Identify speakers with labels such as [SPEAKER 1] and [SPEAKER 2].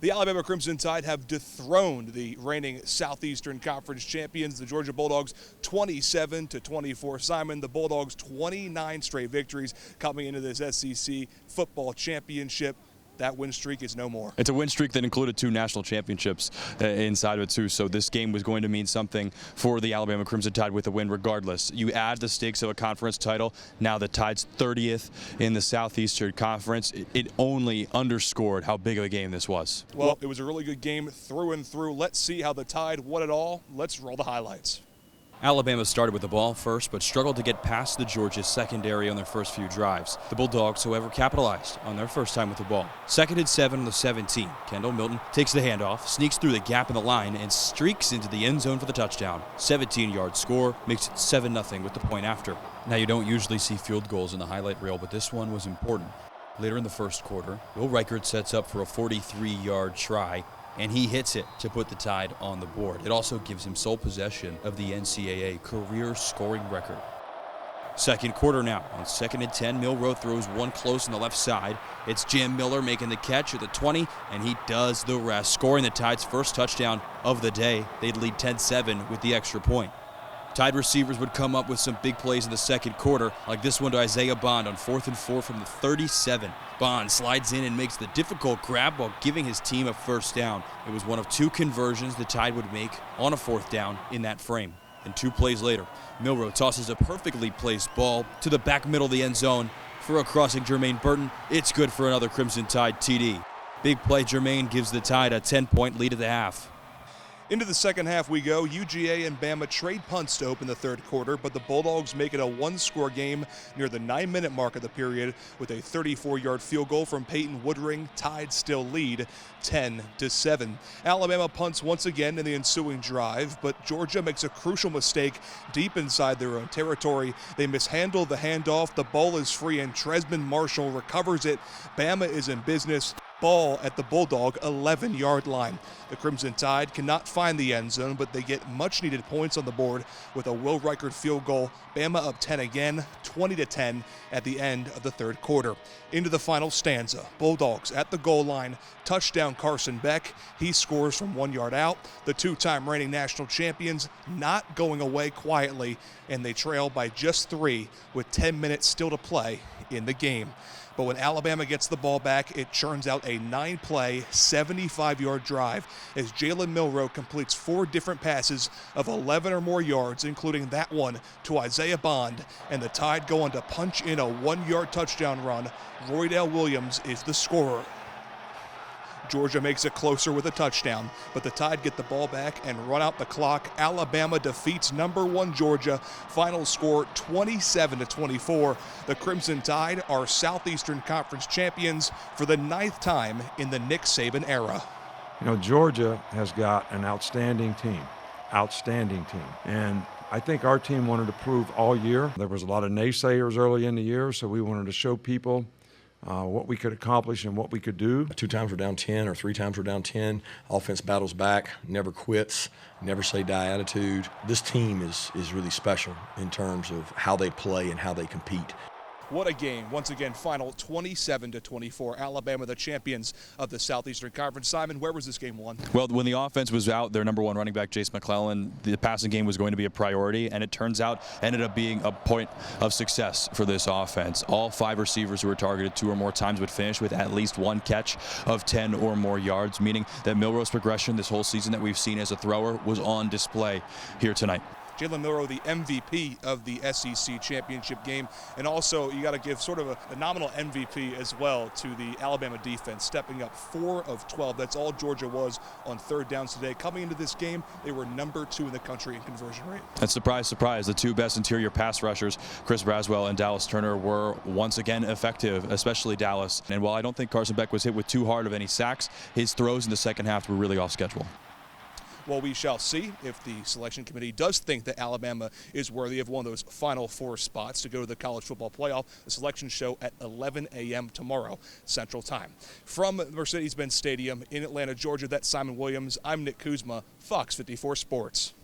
[SPEAKER 1] The Alabama Crimson Tide have dethroned the reigning Southeastern Conference champions, the Georgia Bulldogs, 27-24. Simon, the Bulldogs 29 straight victories coming into this SEC football championship. That win streak is no more.
[SPEAKER 2] It's a win streak that included 2 national championships inside of it too, so this game was going to mean something for the Alabama Crimson Tide with a win regardless. You add the stakes of a conference title, now the Tide's 30th in the Southeastern Conference. It only underscored how big of a game this was.
[SPEAKER 1] Well, it was a really good game through and through. Let's see how the Tide won it all. Let's roll the highlights.
[SPEAKER 2] Alabama started with the ball first, but struggled to get past the Georgia secondary on their first few drives. The Bulldogs, however, capitalized on their first time with the ball. Second and 7 on the 17. Kendall Milton takes the handoff, sneaks through the gap in the line, and streaks into the end zone for the touchdown. 17-yard score makes it 7-0 with the point after. Now, you don't usually see field goals in the highlight reel, but this one was important. Later in the first quarter, Will Reichert sets up for a 43-yard try, and he hits it to put the Tide on the board. It also gives him sole possession of the NCAA career scoring record. Second quarter now. On 2nd and 10, Milroe throws one close on the left side. It's Jim Miller making the catch at the 20, and he does the rest, scoring the Tide's first touchdown of the day. They'd lead 10-7 with the extra point. Tide receivers would come up with some big plays in the second quarter, like this one to Isaiah Bond on 4th and 4 from the 37. Bond slides in and makes the difficult grab while giving his team a first down. It was one of 2 conversions the Tide would make on a 4th down in that frame. And 2 plays later, Milroe tosses a perfectly placed ball to the back middle of the end zone for a crossing Jermaine Burton. It's good for another Crimson Tide TD. Big play Jermaine gives the Tide a 10-point lead at the half.
[SPEAKER 1] Into the second half we go. UGA and Bama trade punts to open the third quarter, but the Bulldogs make it a 1-score game near the 9-minute mark of the period with a 34-yard field goal from Peyton Woodring. Tide still lead 10-7. Alabama punts once again in the ensuing drive, but Georgia makes a crucial mistake deep inside their own territory. They mishandle the handoff. The ball is free, and Tresman Marshall recovers it. Bama is in business. Ball at the Bulldog 11-yard line. The Crimson Tide cannot find the end zone, but they get much-needed points on the board with a Will Reichert field goal. Bama up 10 again, 20-10 at the end of the third quarter. Into the final stanza. Bulldogs at the goal line. Touchdown Carson Beck. He scores from 1 yard out. The 2-time reigning national champions not going away quietly, and they trail by just 3 with 10 minutes still to play in the game. But when Alabama gets the ball back, it churns out a 9-play, 75-yard drive as Jalen Milroe completes 4 different passes of 11 or more yards, including that one to Isaiah Bond, and the Tide go on to punch in a 1-yard touchdown run. Roydell Williams is the scorer. Georgia makes it closer with a touchdown, but the Tide get the ball back and run out the clock. Alabama defeats number 1 Georgia. Final score 27-24. The Crimson Tide are Southeastern Conference champions for the 9th time in the Nick Saban era.
[SPEAKER 3] You know, Georgia has got an outstanding team. And I think our team wanted to prove all year. There was a lot of naysayers early in the year, so we wanted to show people what we could accomplish and what we could do.
[SPEAKER 4] 2 times we're down 10 or 3 times we're down 10. Offense battles back, never quits, never say die attitude. This team is really special in terms of how they play and how they compete.
[SPEAKER 1] What a game. Once again, final 27-24. Alabama, the champions of the Southeastern Conference. Simon, where was this game won?
[SPEAKER 2] Well, when the offense was out, their number 1 running back, Jace McClellan, the passing game was going to be a priority, and it turns out ended up being a point of success for this offense. All 5 receivers who were targeted 2 or more times would finish with at least 1 catch of 10 or more yards, meaning that Milroe's progression this whole season that we've seen as a thrower was on display here tonight.
[SPEAKER 1] Jalen Milroe, the MVP of the SEC championship game. And also, you got to give sort of a nominal MVP as well to the Alabama defense, stepping up 4 of 12. That's all Georgia was on 3rd downs today. Coming into this game, they were number 2 in the country in conversion rate.
[SPEAKER 2] And surprise, surprise, the 2 best interior pass rushers, Chris Braswell and Dallas Turner, were once again effective, especially Dallas. And while I don't think Carson Beck was hit with too hard of any sacks, his throws in the second half were really off schedule.
[SPEAKER 1] Well, we shall see if the selection committee does think that Alabama is worthy of one of those final 4 spots to go to the college football playoff. The selection show at 11 a.m. tomorrow, Central Time. From Mercedes-Benz Stadium in Atlanta, Georgia, that's Simon Williams. I'm Nick Kuzma, Fox 54 Sports.